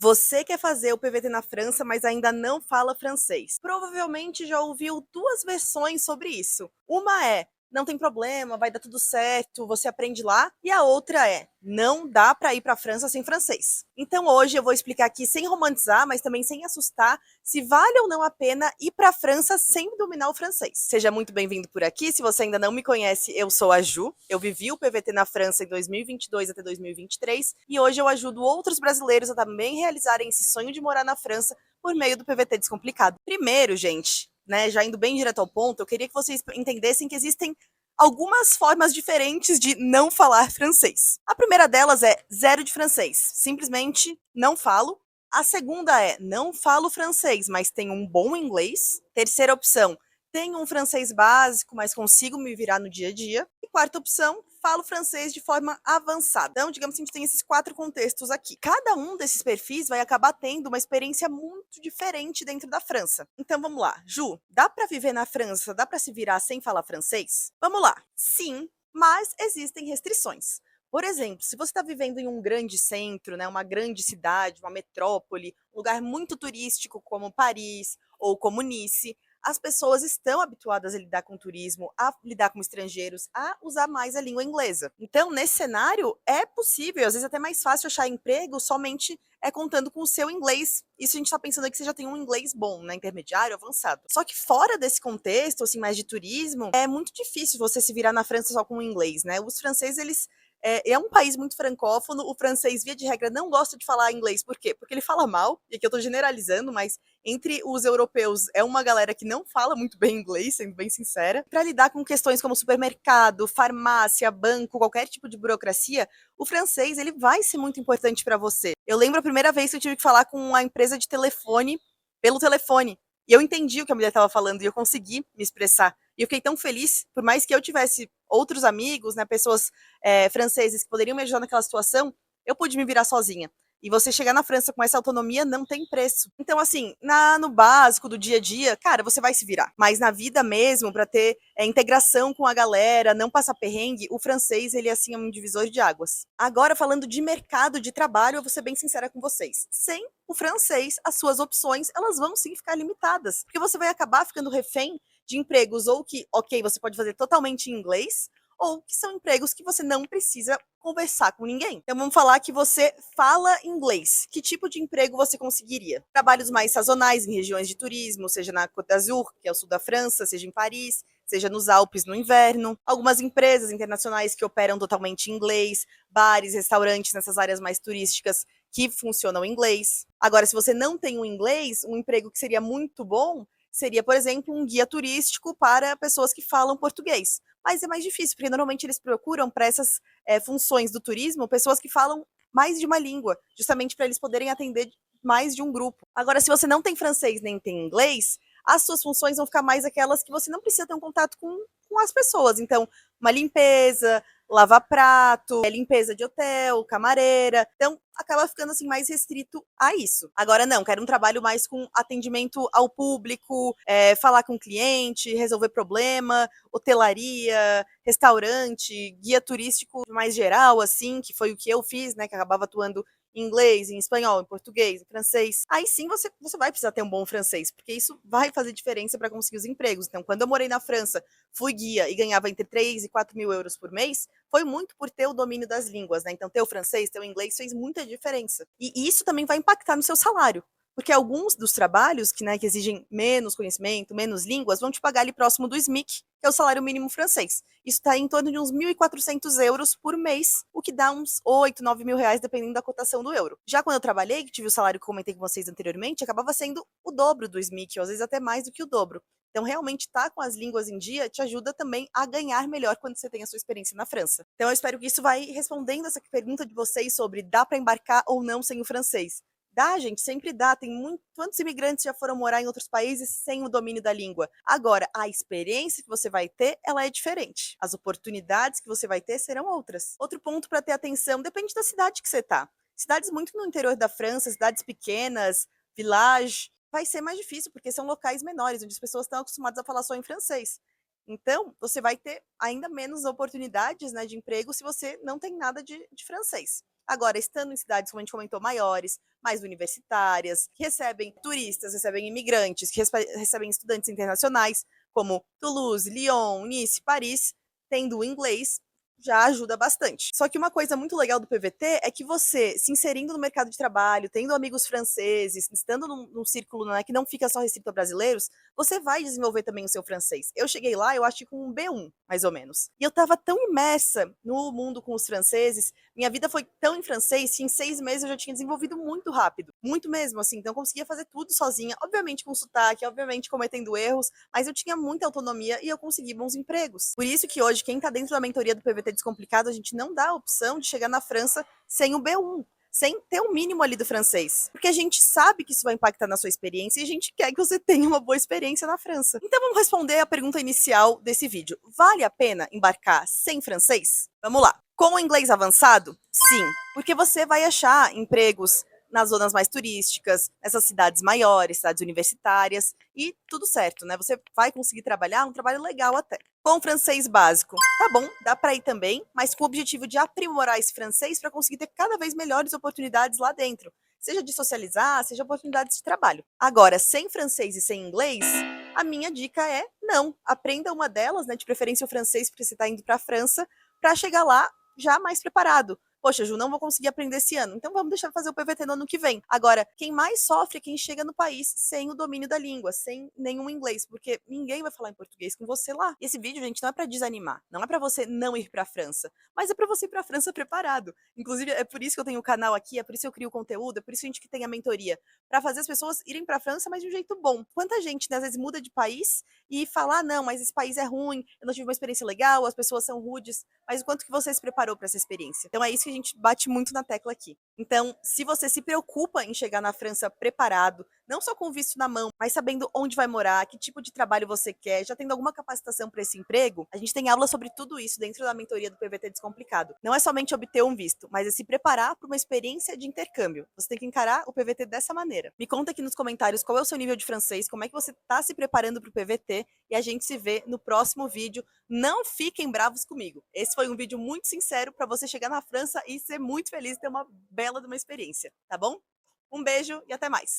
Você quer fazer o PVT na França, mas ainda não fala francês. Provavelmente já ouviu duas versões sobre isso. Uma é: não tem problema, vai dar tudo certo, você aprende lá. E a outra é: não dá para ir para a França sem francês. Então hoje eu vou explicar aqui, sem romantizar, mas também sem assustar, se vale ou não a pena ir para a França sem dominar o francês. Seja muito bem-vindo por aqui. Se você ainda não me conhece, eu sou a Ju. Eu vivi o PVT na França em 2022 até 2023 e hoje eu ajudo outros brasileiros a também realizarem esse sonho de morar na França por meio do PVT Descomplicado. Primeiro, gente, né, já indo bem direto ao ponto, eu queria que vocês entendessem que existem algumas formas diferentes de não falar francês. A primeira delas é zero de francês, simplesmente não falo. A segunda é: não falo francês, mas tenho um bom inglês. Terceira opção: tenho um francês básico, mas consigo me virar no dia a dia. E quarta opção: falo francês de forma avançada. Então, digamos que a gente tem esses quatro contextos aqui. Cada um desses perfis vai acabar tendo uma experiência muito diferente dentro da França. Então, vamos lá. Ju, dá para viver na França, dá para se virar sem falar francês? Vamos lá. Sim, mas existem restrições. Por exemplo, se você está vivendo em um grande centro, né, uma grande cidade, uma metrópole, um lugar muito turístico como Paris ou como Nice, as pessoas estão habituadas a lidar com turismo, a lidar com estrangeiros, a usar mais a língua inglesa. Então, nesse cenário, é possível, às vezes até mais fácil achar emprego somente contando com o seu inglês. Isso a gente está pensando aqui que você já tem um inglês bom, né, intermediário, avançado. Só que fora desse contexto, assim, mais de turismo, é muito difícil você se virar na França só com o inglês, né? Os franceses, eles é um país muito francófono, o francês, via de regra, não gosta de falar inglês. Por quê? Porque ele fala mal, e aqui eu tô generalizando, mas entre os europeus é uma galera que não fala muito bem inglês, sendo bem sincera. Para lidar com questões como supermercado, farmácia, banco, qualquer tipo de burocracia, o francês ele vai ser muito importante para você. Eu lembro a primeira vez que eu tive que falar com a empresa de telefone pelo telefone. E eu entendi o que a mulher estava falando e eu consegui me expressar. E eu fiquei tão feliz, por mais que eu tivesse outros amigos, né, pessoas franceses que poderiam me ajudar naquela situação, eu pude me virar sozinha. E você chegar na França com essa autonomia não tem preço. Então, assim, no básico do dia a dia, cara, você vai se virar. Mas na vida mesmo, para ter integração com a galera, não passar perrengue, o francês, ele assim, é um divisor de águas. Agora, falando de mercado de trabalho, eu vou ser bem sincera com vocês. Sem o francês, as suas opções, elas vão sim ficar limitadas. Porque você vai acabar ficando refém de empregos ou que, ok, você pode fazer totalmente em inglês, ou que são empregos que você não precisa conversar com ninguém. Então vamos falar que você fala inglês. Que tipo de emprego você conseguiria? Trabalhos mais sazonais em regiões de turismo, seja na Côte d'Azur, que é o sul da França, seja em Paris, seja nos Alpes no inverno. Algumas empresas internacionais que operam totalmente em inglês, bares, restaurantes nessas áreas mais turísticas que funcionam em inglês. Agora, se você não tem o inglês, um emprego que seria muito bom seria, por exemplo, um guia turístico para pessoas que falam português. Mas é mais difícil, porque normalmente eles procuram para essas funções do turismo pessoas que falam mais de uma língua, justamente para eles poderem atender mais de um grupo. Agora, se você não tem francês nem tem inglês, as suas funções vão ficar mais aquelas que você não precisa ter um contato com as pessoas. Então, uma limpeza, lavar prato, limpeza de hotel, camareira. Então, acaba ficando assim mais restrito a isso. Agora não, quero um trabalho mais com atendimento ao público, falar com o cliente, resolver problema, hotelaria, restaurante, guia turístico mais geral, assim, que foi o que eu fiz, né, que acabava atuando em inglês, em espanhol, em português, em francês. Aí sim você vai precisar ter um bom francês, porque isso vai fazer diferença para conseguir os empregos. Então, quando eu morei na França, fui guia e ganhava entre 3 e 4 mil euros por mês, foi muito por ter o domínio das línguas, né? Então, ter o francês, ter o inglês fez muita diferença. E isso também vai impactar no seu salário. Porque alguns dos trabalhos que exigem menos conhecimento, menos línguas, vão te pagar ali próximo do SMIC, que é o salário mínimo francês. Isso está em torno de uns 1.400 euros por mês, o que dá uns 8, 9 mil reais, dependendo da cotação do euro. Já quando eu trabalhei, que tive o salário que eu comentei com vocês anteriormente, acabava sendo o dobro do SMIC, ou às vezes até mais do que o dobro. Então, realmente, estar com as línguas em dia te ajuda também a ganhar melhor quando você tem a sua experiência na França. Então, eu espero que isso vai respondendo essa pergunta de vocês sobre dá para embarcar ou não sem o francês. Dá, gente, sempre dá. Tem quantos imigrantes já foram morar em outros países sem o domínio da língua? Agora, a experiência que você vai ter, ela é diferente. As oportunidades que você vai ter serão outras. Outro ponto para ter atenção, depende da cidade que você tá. Cidades muito no interior da França, cidades pequenas, village, vai ser mais difícil, porque são locais menores, onde as pessoas estão acostumadas a falar só em francês. Então, você vai ter ainda menos oportunidades, né, de emprego se você não tem nada de francês. Agora, estando em cidades, como a gente comentou, maiores, mais universitárias, que recebem turistas, recebem imigrantes, que recebem estudantes internacionais, como Toulouse, Lyon, Nice, Paris, tendo o inglês, já ajuda bastante. Só que uma coisa muito legal do PVT é que você, se inserindo no mercado de trabalho, tendo amigos franceses, estando num círculo, né, que não fica só restrito a brasileiros, você vai desenvolver também o seu francês. Eu cheguei lá, eu acho que com um B1, mais ou menos. E eu tava tão imersa no mundo com os franceses, minha vida foi tão em francês que em 6 meses eu já tinha desenvolvido muito rápido. Muito mesmo, assim. Então eu conseguia fazer tudo sozinha, obviamente com sotaque, obviamente cometendo erros, mas eu tinha muita autonomia e eu consegui bons empregos. Por isso que hoje, quem tá dentro da mentoria do PVT Descomplicado, a gente não dá a opção de chegar na França sem o B1, sem ter o mínimo ali do francês. Porque a gente sabe que isso vai impactar na sua experiência e a gente quer que você tenha uma boa experiência na França. Então vamos responder a pergunta inicial desse vídeo. Vale a pena embarcar sem francês? Vamos lá. Com o inglês avançado? Sim, porque você vai achar empregos nas zonas mais turísticas, nessas cidades maiores, cidades universitárias, e tudo certo, né? Você vai conseguir trabalhar um trabalho legal até. Com francês básico, tá bom, dá para ir também, mas com o objetivo de aprimorar esse francês para conseguir ter cada vez melhores oportunidades lá dentro, seja de socializar, seja oportunidades de trabalho. Agora, sem francês e sem inglês, a minha dica é não, aprenda uma delas, né, de preferência o francês, porque você está indo para a França, para chegar lá já mais preparado. Poxa, Ju, não vou conseguir aprender esse ano, então vamos deixar fazer o PVT no ano que vem. Agora, quem mais sofre é quem chega no país sem o domínio da língua, sem nenhum inglês, porque ninguém vai falar em português com você lá. E esse vídeo, gente, não é para desanimar, não é para você não ir para a França, mas é para você ir para a França preparado. Inclusive, é por isso que eu tenho o canal aqui, é por isso que eu crio conteúdo, é por isso que a gente tem a mentoria, para fazer as pessoas irem para a França, mas de um jeito bom. Quanta gente, né, às vezes muda de país e fala, ah, não, mas esse país é ruim, eu não tive uma experiência legal, as pessoas são rudes, mas o quanto que você se preparou para essa experiência? Então é isso que a gente bate muito na tecla aqui. Então, se você se preocupa em chegar na França preparado, não só com o visto na mão, mas sabendo onde vai morar, que tipo de trabalho você quer, já tendo alguma capacitação para esse emprego, a gente tem aula sobre tudo isso dentro da mentoria do PVT Descomplicado. Não é somente obter um visto, mas é se preparar para uma experiência de intercâmbio. Você tem que encarar o PVT dessa maneira. Me conta aqui nos comentários qual é o seu nível de francês, como é que você está se preparando para o PVT e a gente se vê no próximo vídeo. Não fiquem bravos comigo. Esse foi um vídeo muito sincero para você chegar na França e ser muito feliz e ter uma bela de uma experiência, tá bom? Um beijo e até mais!